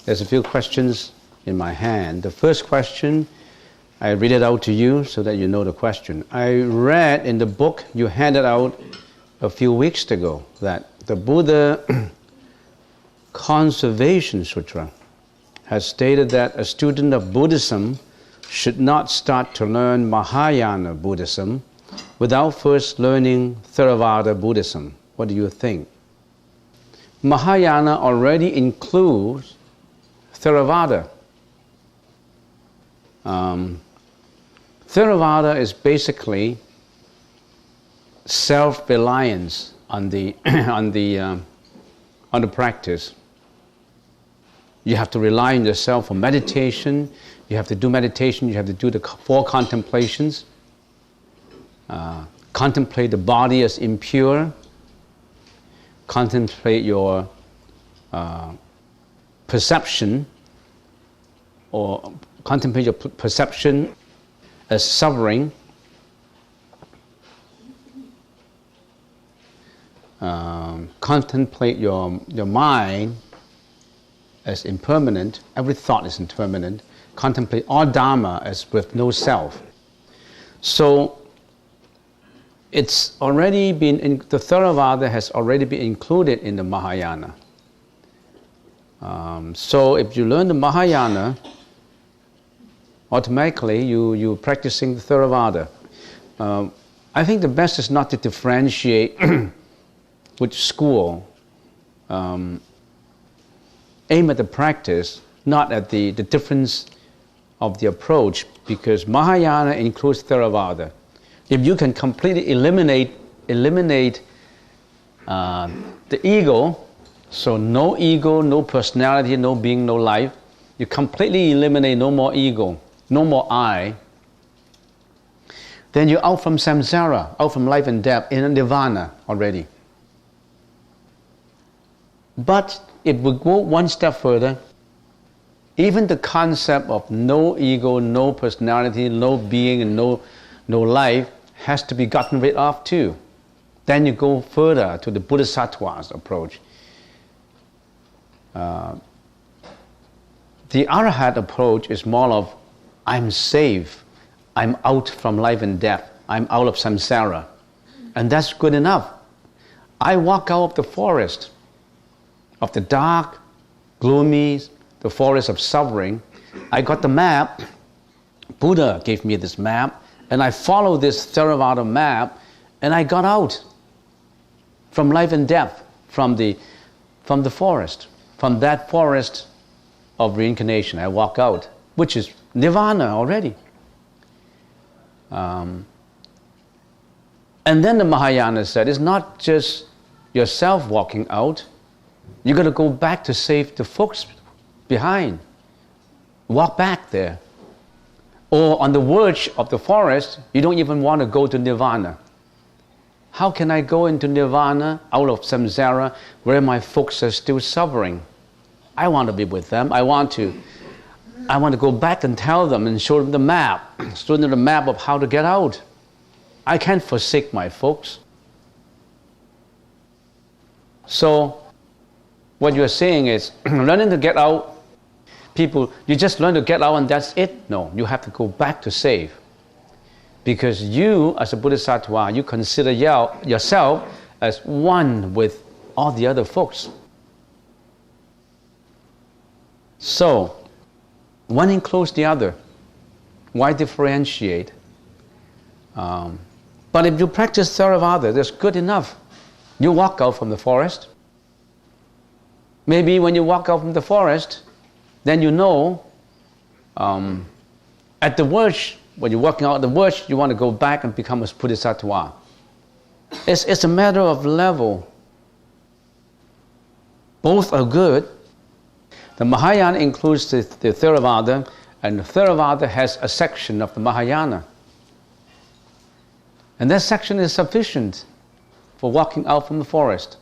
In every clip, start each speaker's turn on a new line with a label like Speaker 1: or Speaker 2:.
Speaker 1: There's a few questions in my hand. The first question, I read it out to you so that you know the question. I read in the book you handed out a few weeks ago that the Buddha Conservation Sutra has stated that a student of Buddhism should not start to learn Mahayana Buddhism without first learning Theravada Buddhism. What do you think? Mahayana already includes Theravada. Theravada is basically self-reliance on the practice. You have to rely on yourself for meditation. You have to do meditation. You have to do the 4 contemplations. Contemplate the body as impure. Contemplate your perception, or contemplate your perception as suffering. Contemplate your mind as impermanent. Every thought is impermanent. Contemplate all Dharma as with no self. So it's already been the Theravada has already been included in the Mahayana. So if you learn the Mahayana, automatically you're practicing the Theravada. I think the best is not to differentiate which school. Aim at the practice, not at the difference of the approach, because Mahayana includes Theravada. If you can completely eliminate the ego, so no ego, no personality, no being, no life, you completely eliminate no more ego, no more I, then you're out from samsara, out from life and death, in nirvana already. But it would go one step further. Even the concept of no ego, no personality, no being, and no life has to be gotten rid of too. Then you go further to the Bodhisattva's approach. The Arahat approach is more of, I'm safe, I'm out from life and death, I'm out of samsara. And that's good enough. I walk out of the forest, of the dark, gloomy, the forest of suffering. I got the map. Buddha gave me this map, and I followed this Theravada map, and I got out from life and death, from the forest, from that forest of reincarnation. I walk out, which is Nirvana already. And then the Mahayana said, it's not just yourself walking out. You got to go back to save the folks behind. Walk back there. Or on the verge of the forest, you don't even want to go to Nirvana. How can I go into Nirvana, out of samsara, where my folks are still suffering? I want to be with them. I want to go back and tell them and show them the map, show them the map of how to get out. I can't forsake my folks. So what you're saying is, learning to get out, people, you just learn to get out and that's it? No, you have to go back to save. Because you, as a Bodhisattva, you consider yourself as one with all the other folks. So, one includes the other. Why differentiate? But if you practice Theravada, that's good enough. You walk out from the forest. Maybe when you walk out from the forest, then you know, at the verge, when you're walking out at the verge, you want to go back and become a Bodhisattva. It's a matter of level. Both are good. The Mahayana includes the Theravada, and the Theravada has a section of the Mahayana. And that section is sufficient for walking out from the forest.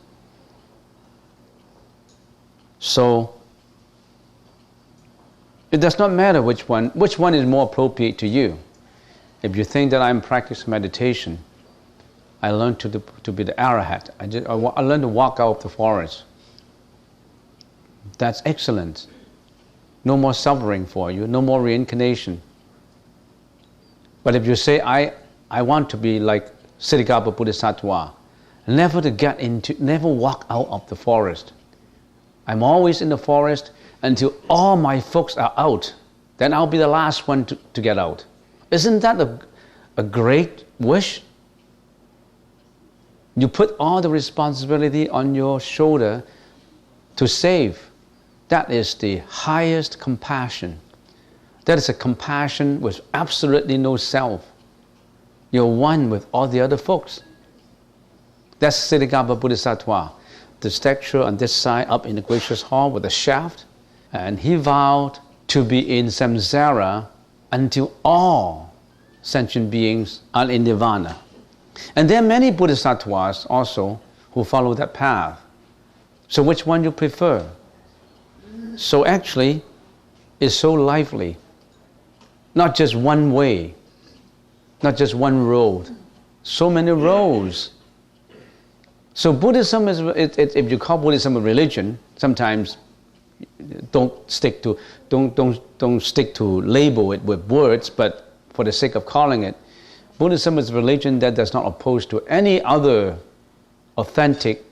Speaker 1: So, it does not matter which one is more appropriate to you. If you think that I'm practicing meditation, I learned to be the Arahat. I learned to walk out of the forest. That's excellent. no more suffering for you, no more reincarnation. But if you say, I want to be like Siddhagapa Bodhisattva, never walk out of the forest. I'm always in the forest until all my folks are out. Then I'll be the last one to get out. Isn't that a great wish? You put all the responsibility on your shoulder to save. That is the highest compassion. That is a compassion with absolutely no self. You're one with all the other folks. That's Siddhagapa Bodhisattva. The statue on this side up in the gracious hall with a shaft. And he vowed to be in Samsara until all sentient beings are in Nirvana. And there are many Bodhisattvas also who follow that path. So which one you prefer? So actually, it's so lively. Not just one way, not just one road, so many roads. So Buddhism is, if you call Buddhism a religion, sometimes don't stick to label it with words, but for the sake of calling it, Buddhism is a religion that does not oppose to any other authentic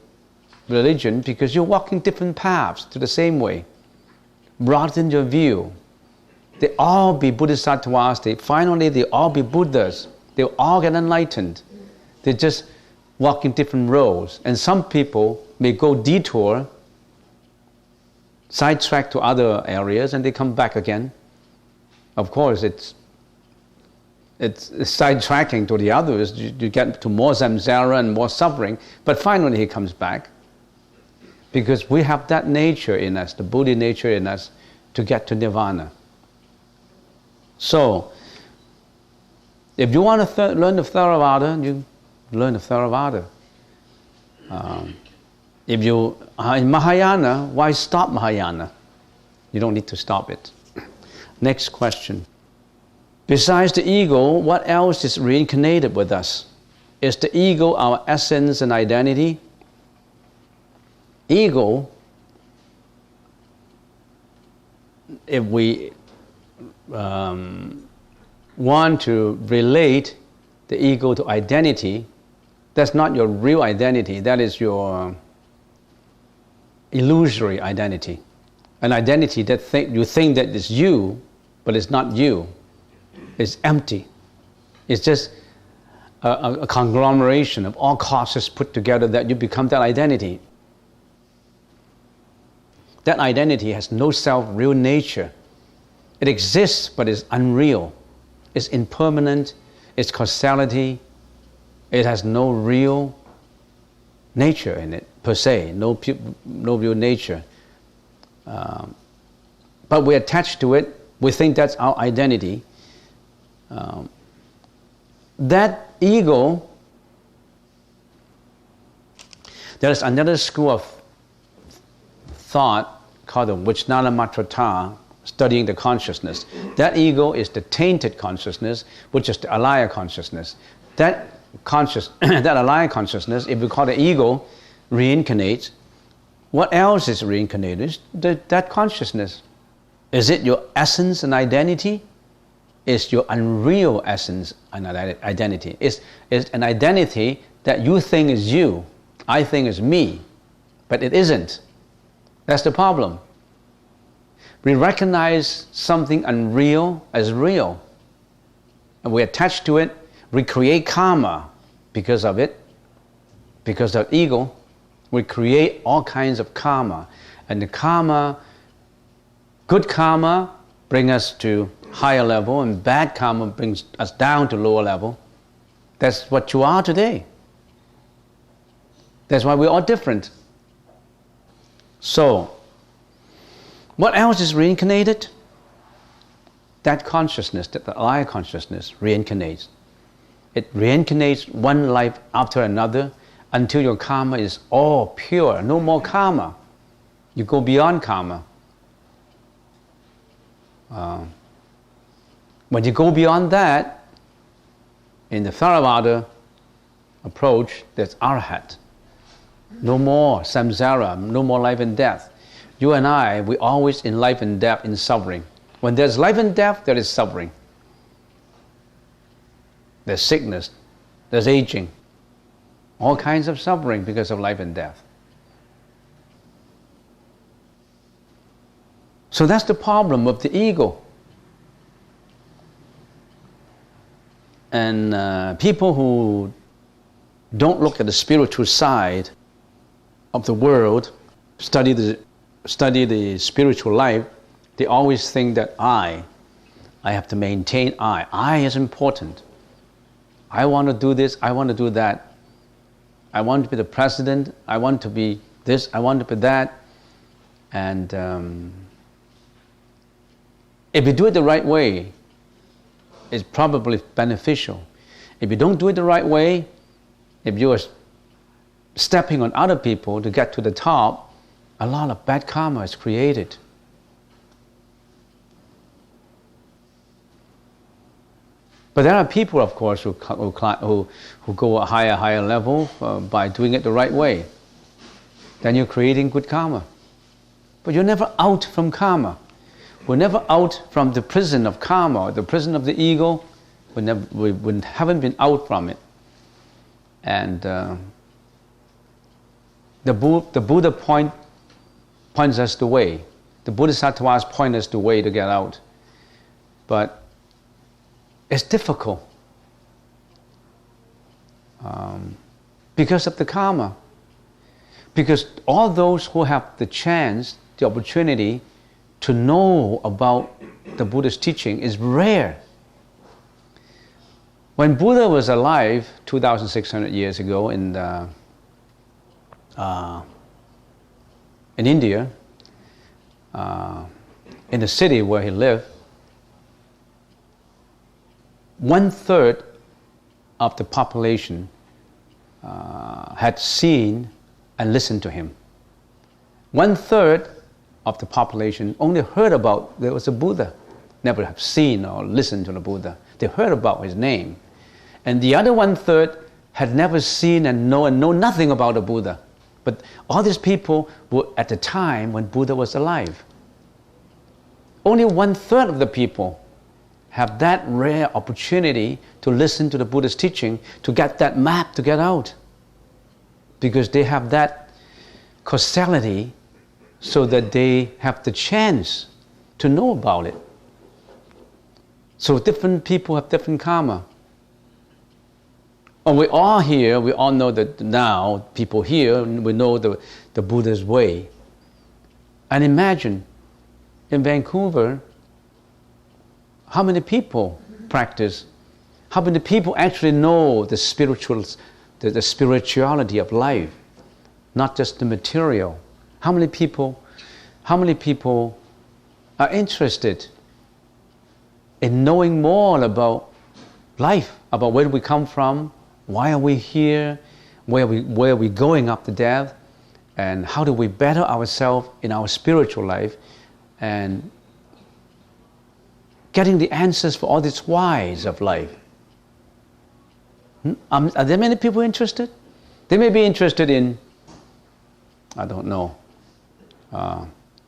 Speaker 1: religion, because you're walking different paths to the same way. Broaden your view. They all be Bodhisattvas, finally they all be Buddhas. They all get enlightened. They just walk in different roads. And some people may go detour, sidetrack to other areas, and they come back again. Of course, it's sidetracking to the others. You get to more samsara and more suffering, but finally he comes back. Because we have that nature in us, the Buddha nature in us, to get to Nirvana. So, if you want to learn the Theravada, you learn the Theravada. If you are in Mahayana, why stop Mahayana? You don't need to stop it. Next question. Besides the ego, what else is reincarnated with us? Is the ego our essence and identity? Ego, if we want to relate the ego to identity, that's not your real identity, that is your illusory identity. An identity that you think that is you, but it's not you. It's empty. It's just a conglomeration of all causes put together that you become that identity. That identity has no self, real nature. It exists, but it's unreal. It's impermanent. It's causality. It has no real nature in it, per se, no real nature. But we attach to it. We think that's our identity. That ego, there is another school of thought called the Vijnana, studying the consciousness. That ego is the tainted consciousness, which is the alaya consciousness. That alaya consciousness, if we call the ego, reincarnates. What else is reincarnated? That consciousness. Is it your essence and identity? It's your unreal essence and identity. It's an identity that you think is you, I think is me, but it isn't. That's the problem. We recognize something unreal as real, and we attach to it. We create karma because of it, because of ego. We create all kinds of karma, and the karma, good karma, bring us to higher level, and bad karma brings us down to lower level. That's what you are today. That's why we're all different. So, what else is reincarnated? That consciousness, that the alaya consciousness, reincarnates. It reincarnates one life after another until your karma is all pure, no more karma. You go beyond karma. When you go beyond that, in the Theravada approach, there's arhat. No more samsara, no more life and death. you and I, we always in life and death, in suffering. When there's life and death, there is suffering. There's sickness, there's aging, all kinds of suffering because of life and death. So that's the problem of the ego. And people who don't look at the spiritual side of the world, study the spiritual life, they always think that I have to maintain I. I is important. I want to do this, I want to do that. I want to be the president, I want to be this, I want to be that. And if you do it the right way, it's probably beneficial. If you don't do it the right way, if you are stepping on other people to get to the top, a lot of bad karma is created. But there are people, of course, who go a higher level by doing it the right way. Then you're creating good karma. But you're never out from karma. We're never out from the prison of karma, the prison of the ego. We haven't been out from it. And the Buddha points us the way. The Bodhisattvas point us the way to get out. But it's difficult because of the karma. Because all those who have the chance, the opportunity to know about the Buddha's teaching is rare. When Buddha was alive 2,600 years ago in India, in the city where he lived, 1/3 of the population had seen and listened to him. 1/3 of the population only heard about there was a Buddha, never have seen or listened to the Buddha. They heard about his name. And the other 1/3 had never seen and know nothing about the Buddha. But all these people were at the time when Buddha was alive. Only 1/3 of the people have that rare opportunity to listen to the Buddha's teaching, to get that map to get out. Because they have that causality so that they have the chance to know about it. So different people have different karma. And we all here, we all know that now, people here, we know the Buddha's way. And imagine, in Vancouver, how many people practice? How many people actually know the spirituality of life, not just the material? How many people are interested in knowing more about life, about where we come from, why are we here, where are we going after death, and how do we better ourselves in our spiritual life, and getting the answers for all these whys of life. Are there many people interested? They may be interested in, I don't know,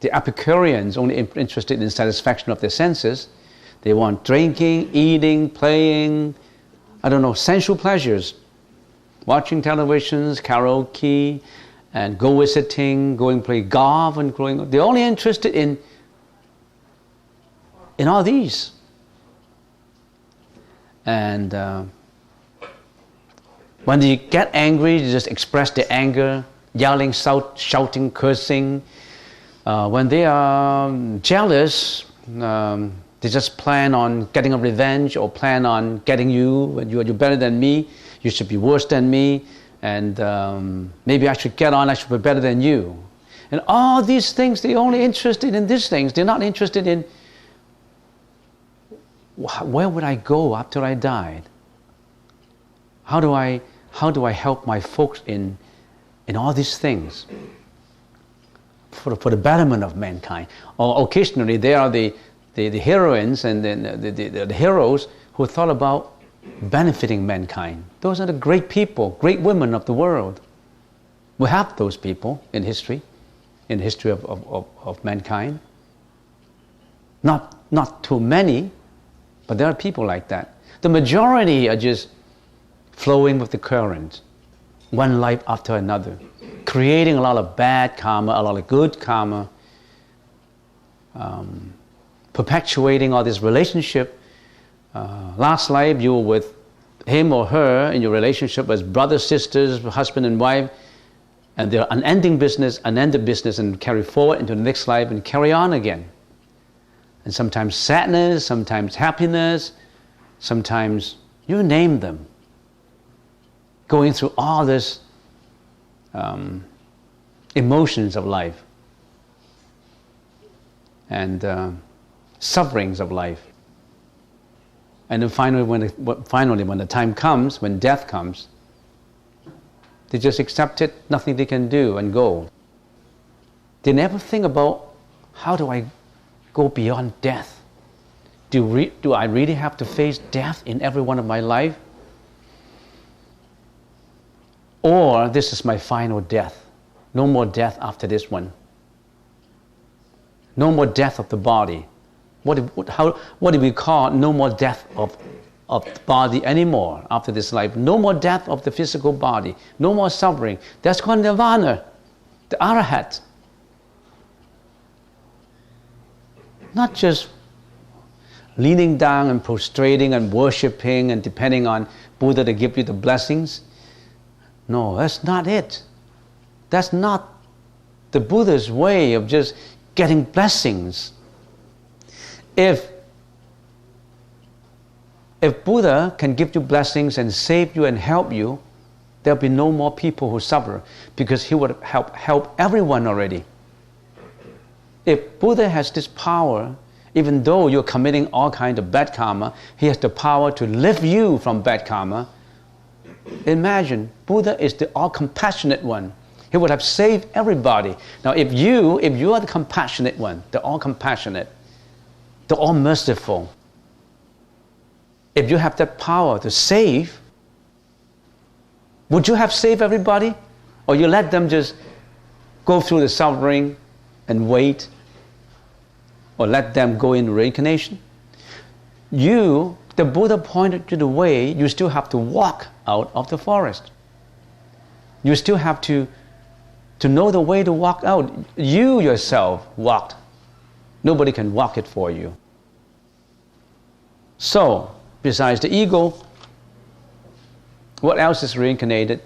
Speaker 1: the Epicureans only interested in satisfaction of their senses. They want drinking, eating, playing, I don't know, sensual pleasures, watching televisions, karaoke, and go visiting, going play golf, and growing. They're only interested in all these. And when they get angry, they just express their anger, yelling, shouting, cursing. When they are jealous, they just plan on getting a revenge or plan on getting you. You're better than me, you should be worse than me, and maybe I should get on, I should be better than you. And all these things, they're only interested in these things. They're not interested in where would I go after I died? How do I help my folks in all these things for the betterment of mankind? Or occasionally there are the heroines and the heroes who thought about benefiting mankind. Those are the great people, great women of the world. We have those people in history. in the history of mankind. Not too many, but there are people like that. The majority are just flowing with the current, one life after another, creating a lot of bad karma, a lot of good karma, perpetuating all this relationship. Last life you were with him or her in your relationship as brothers, sisters, husband and wife, and they're unended business, and carry forward into the next life and carry on again. And sometimes sadness, sometimes happiness, sometimes you name them. Going through all this emotions of life and sufferings of life. And then finally when the time comes, when death comes, they just accept it, nothing they can do, and go. They never think about, how do I go beyond death? Do I really have to face death in every one of my life? Or this is my final death. No more death after this one. No more death of the body. What do we call no more death of the body anymore after this life? No more death of the physical body. No more suffering. That's called Nirvana, the Arahat. Not just leaning down and prostrating and worshipping and depending on Buddha to give you the blessings. No, that's not it. That's not the Buddha's way of just getting blessings. If Buddha can give you blessings and save you and help you, there'll be no more people who suffer, because he would help everyone already. If Buddha has this power, even though you're committing all kinds of bad karma, he has the power to lift you from bad karma. Imagine, Buddha is the all-compassionate one. He would have saved everybody. Now if you are the compassionate one, the all-compassionate, the all-merciful, if you have that power to save, would you have saved everybody? Or you let them just go through the suffering and wait? Or let them go in reincarnation? The Buddha pointed you the way. You still have to walk out of the forest. You still have to know the way to walk out. You yourself walked. Nobody can walk it for you. So, besides the ego, what else is reincarnated?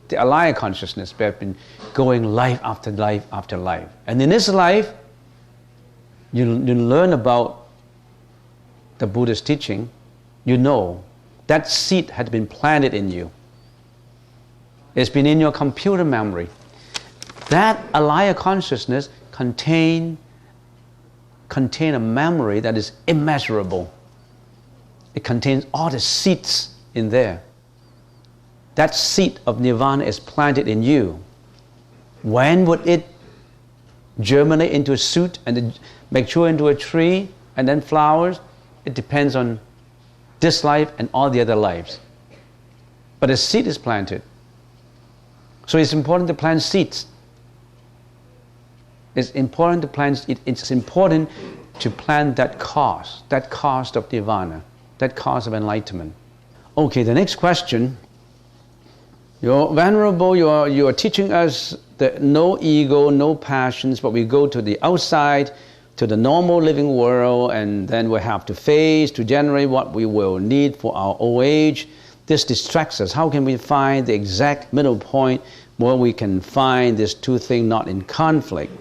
Speaker 1: The alaya consciousness. We have been going life after life after life. And in this life, you learn about the Buddha's teaching. You know that seed had been planted in you. It's been in your computer memory. That alaya consciousness contain a memory that is immeasurable. It contains all the seeds in there. That seed of Nirvana is planted in you. When would it germinate into a shoot and then mature into a tree and then flowers? It depends on this life and all the other lives. But a seed is planted. So it's important to plant seeds. It's important to plant that cause of Nirvana, that cause of enlightenment. Okay, the next question. You're Venerable, you are teaching us that no ego, no passions, but we go to the outside, to the normal living world, and then we have to face, to generate what we will need for our old age. This distracts us. How can we find the exact middle point where we can find these two things not in conflict?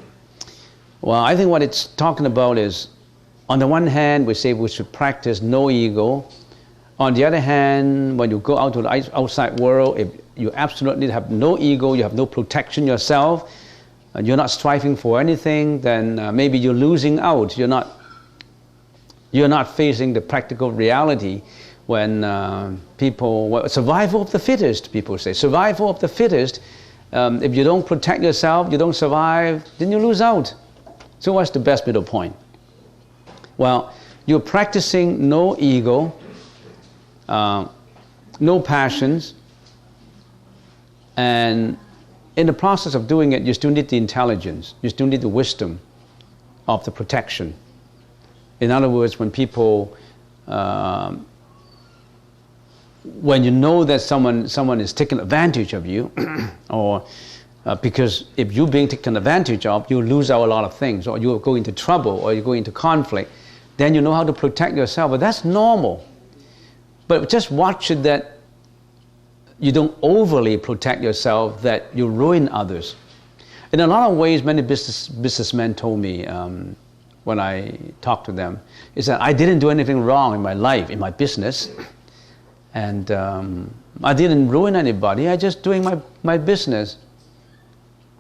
Speaker 1: Well, I think what it's talking about is, on the one hand, we say we should practice no ego. On the other hand, when you go out to the outside world, if you absolutely have no ego, you have no protection yourself, and you're not striving for anything, then maybe you're losing out. You're not facing the practical reality when survival of the fittest, people say. Survival of the fittest. If you don't protect yourself, you don't survive, then you lose out. So what's the best middle point? Well, you're practicing no ego, no passions, and in the process of doing it, you still need the intelligence, you still need the wisdom of the protection. In other words, when people, when you know that someone is taking advantage of you, or because if you're being taken advantage of, you lose out a lot of things, or you go into trouble, or you go into conflict, then you know how to protect yourself. But that's normal. But just watch it that you don't overly protect yourself, that you ruin others. In a lot of ways, many businessmen told me when I talked to them, is that I didn't do anything wrong in my life, in my business, and I didn't ruin anybody. I just doing my business.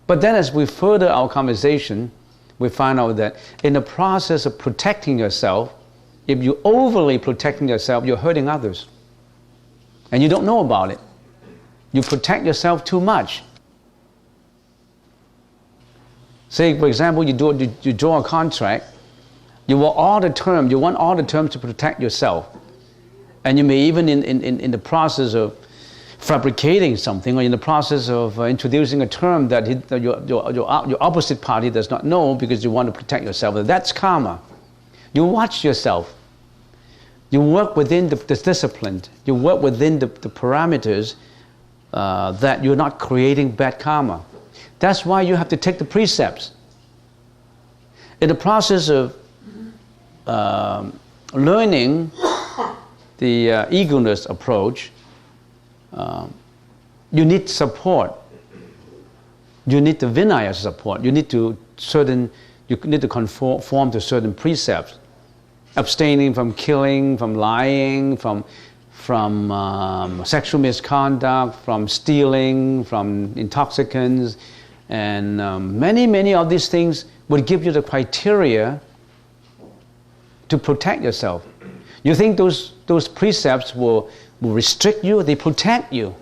Speaker 1: But then as we further our conversation, we find out that in the process of protecting yourself, if you overly protecting yourself, you're hurting others. And you don't know about it. You protect yourself too much. Say, for example, you draw a contract, you want all the terms to protect yourself. And you may even in the process of fabricating something, or in the process of introducing a term that your opposite party does not know, because you want to protect yourself. That's karma. You watch yourself. You work within the discipline. You work within the parameters that you're not creating bad karma. That's why you have to take the precepts. In the process of learning the eagerness approach, you need support. You need the Vinaya support. You need to conform to certain precepts. Abstaining from killing, from lying, from sexual misconduct, from stealing, from intoxicants, and many of these things would give you the criteria to protect yourself. You think those precepts will restrict you? They protect you.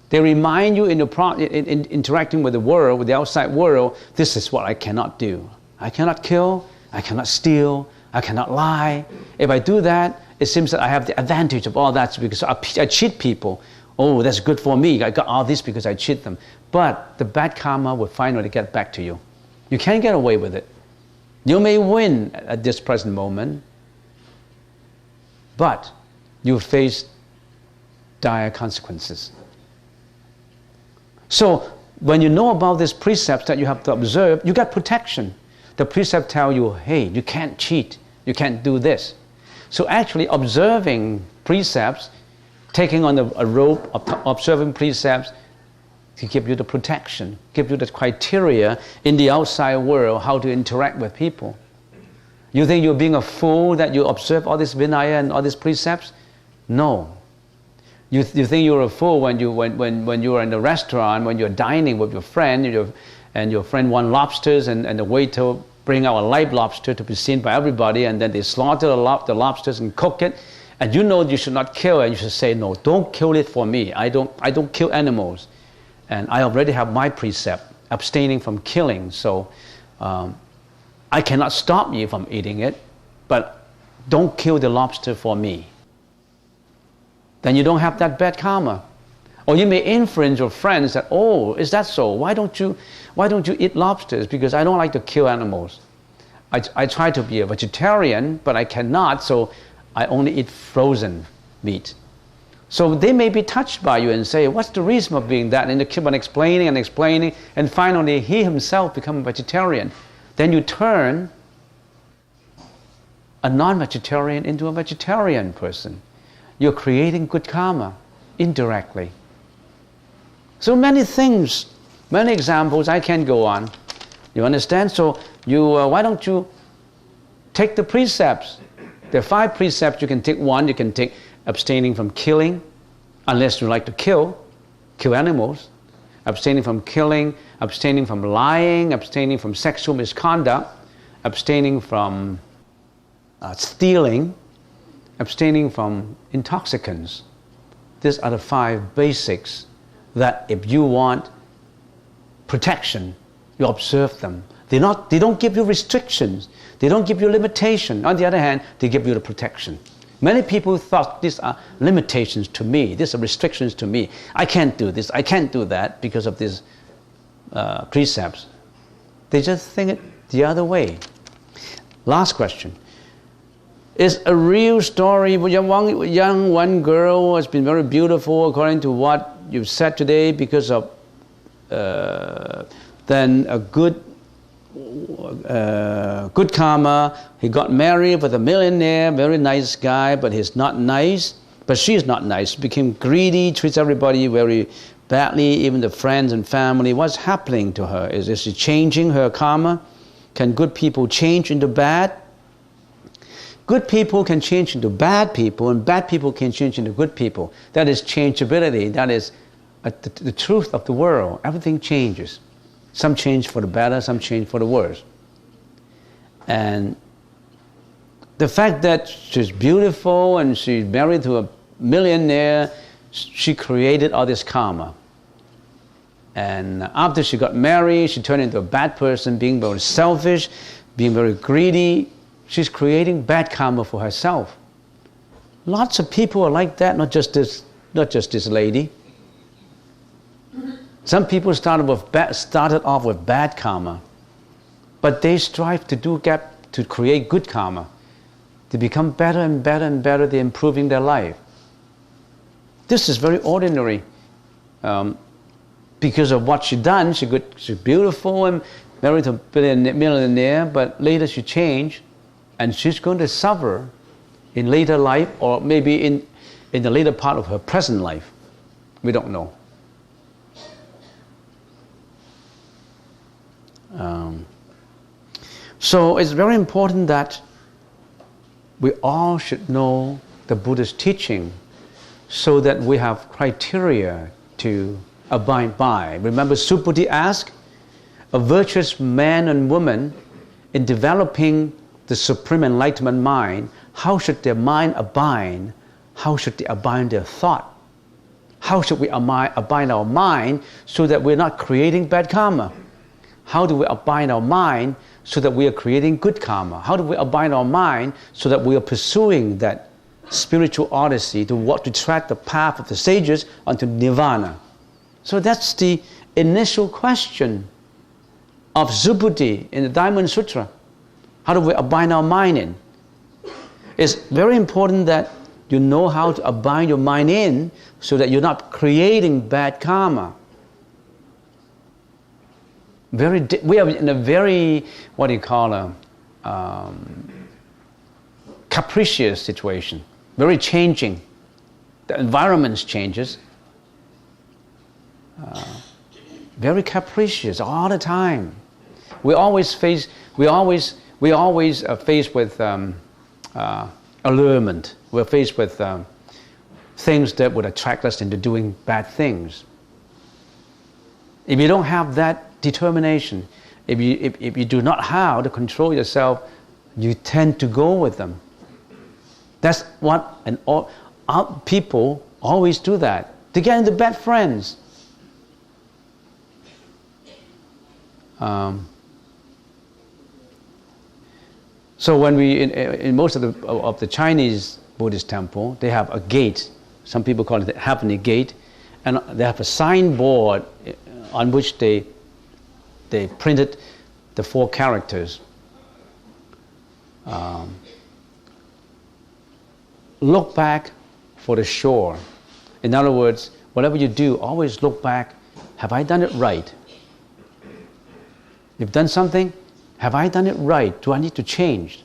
Speaker 1: They remind you in interacting with the world, with the outside world, this is what I cannot do. I cannot kill, I cannot steal, I cannot lie. If I do that, it seems that I have the advantage of all that because I cheat people. Oh, that's good for me. I got all this because I cheat them. But the bad karma will finally get back to you. You can't get away with it. You may win at this present moment, but you face dire consequences. So when you know about these precepts that you have to observe, you get protection. The precept tell you, hey, you can't cheat, you can't do this. So actually observing precepts, taking on a rope of observing precepts, to give you the protection, give you the criteria in the outside world how to interact with people. You think you're being a fool that you observe all this Vinaya and all these precepts? No. You think you're a fool when you are in a restaurant, when you're dining with your friend, and your friend wants lobsters, and the waiter bring out a live lobster to be seen by everybody, and then they slaughter the lobsters and cook it, and you know you should not kill it. You should say, no, don't kill it for me. I don't kill animals, and I already have my precept, abstaining from killing. So I cannot stop you from eating it, but don't kill the lobster for me. Then you don't have that bad karma. Or you may influence your friends that, oh, is that so? Why don't you eat lobsters? Because I don't like to kill animals. I try to be a vegetarian, but I cannot, so I only eat frozen meat. So they may be touched by you and say, what's the reason of being that? And they keep on explaining, and finally he himself becomes a vegetarian. Then you turn a non-vegetarian into a vegetarian person. You're creating good karma indirectly. So many things, many examples, I can go on. You understand? So why don't you take the precepts? There are 5 precepts. You can take one. You can take abstaining from killing, unless you like to kill animals. Abstaining from killing, abstaining from lying, abstaining from sexual misconduct, abstaining from stealing, abstaining from intoxicants. These are the 5 basics that if you want protection, you observe them. They don't give you restrictions. They don't give you limitation. On the other hand, they give you the protection. Many people thought these are limitations to me, these are restrictions to me. I can't do this, I can't do that because of these precepts. They just think it the other way. Last question. Is a real story, one girl has been very beautiful according to what you've said today because of then a good karma. He got married with a millionaire, very nice guy, but he's not nice. But she's not nice. She became greedy, treats everybody very badly, even the friends and family. What's happening to her? Is she changing her karma? Can good people change into bad? Good people can change into bad people, and bad people can change into good people. That is changeability. That is the truth of the world. Everything changes. Some change for the better, some change for the worse. And the fact that she's beautiful and she's married to a millionaire, she created all this karma. And after she got married, she turned into a bad person, being very selfish, being very greedy. She's creating bad karma for herself. Lots of people are like that, not just this lady. Some people started off with bad karma, but they strive to create good karma. They become better and better and better. They're improving their life. This is very ordinary. Because of what she's done, she's beautiful and married to a millionaire, but later she changed, and she's going to suffer in later life, or maybe in the later part of her present life. We don't know. So it's very important that we all should know the Buddhist teaching so that we have criteria to abide by. Remember, Subhuti asked, a virtuous man and woman in developing the supreme enlightenment mind, how should their mind abide? How should they abide their thought? How should we abide our mind so that we're not creating bad karma? How do we abide our mind so that we are creating good karma? How do we abide our mind so that we are pursuing that spiritual odyssey to tread the path of the sages unto Nirvana? So that's the initial question of Subhuti in the Diamond Sutra. How do we abide our mind in? It's very important that you know how to abide your mind in so that you're not creating bad karma. We are in a very, capricious situation, very changing. The environment changes. Very capricious all the time. We always face with allurement. We're faced with things that would attract us into doing bad things. If you don't have that determination, if you do not know how to control yourself, you tend to go with them. That's what people always do that. They get into bad friends. So when in most of the Chinese Buddhist temple, they have a gate. Some people call it the heavenly gate, and they have a signboard on which they printed the 4 characters. Look back for the shore. In other words, whatever you do, always look back. Have I done it right? You've done something? Have I done it right? Do I need to change?